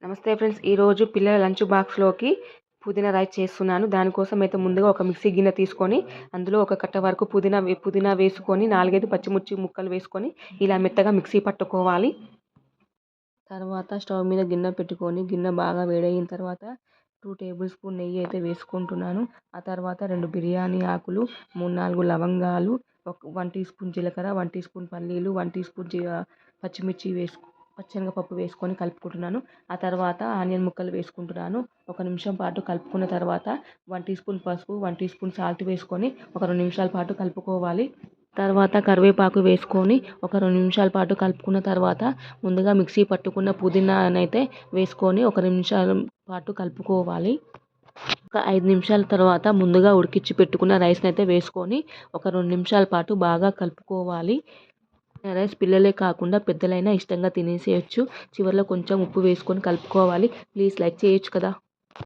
నమస్తే ఫ్రెండ్స్, ఈరోజు పిల్లల లంచ్ బాక్స్లోకి పుదీనా రైస్ చేస్తున్నాను. దానికోసం అయితే ముందుగా ఒక మిక్సీ గిన్నె తీసుకొని అందులో ఒక కట్ట వరకు పుదీనా వేసుకొని 4-5 పచ్చిమిర్చి ముక్కలు వేసుకొని ఇలా మెత్తగా మిక్సీ పట్టుకోవాలి. తర్వాత స్టవ్ మీద గిన్నె పెట్టుకొని గిన్నె బాగా వేడయిన తర్వాత 2 టేబుల్ స్పూన్ నెయ్యి అయితే వేసుకుంటున్నాను. ఆ తర్వాత 2 బిర్యానీ ఆకులు, 3-4 లవంగాలు, 1 టీ స్పూన్ జీలకర్ర, 1 టీ స్పూన్ పల్లీలు, 1 టీ స్పూన్ పచ్చిమిర్చి పచ్చెనగపప్పు వేసుకొని కలుపుకుంటున్నాను. ఆ తర్వాత ఆనియన్ ముక్కలు వేసుకుంటున్నాను. 1 నిమిషం పాటు కలుపుకున్న తర్వాత 1 టీ స్పూన్ పసుపు, 1 టీ స్పూన్ సాల్ట్ వేసుకొని ఒక 2 నిమిషాల పాటు కలుపుకోవాలి. తర్వాత కరివేపాకు వేసుకొని ఒక 2 నిమిషాల పాటు కలుపుకున్న తర్వాత ముందుగా మిక్సీ పట్టుకున్న పుదీనానైతే వేసుకొని ఒక 2 నిమిషాల పాటు కలుపుకోవాలి. ఒక 5 నిమిషాల తర్వాత ముందుగా ఉడికించి పెట్టుకున్న రైస్ని అయితే వేసుకొని ఒక 2 నిమిషాల పాటు బాగా కలుపుకోవాలి. రైస్ పిల్లలే కాకుండా పెద్దలైనా ఇష్టంగా తినేసేయచ్చు. చివరిలో కొంచెం ఉప్పు వేసుకొని కలుపుకోవాలి. ప్లీజ్ లైక్ చేయొచ్చు కదా.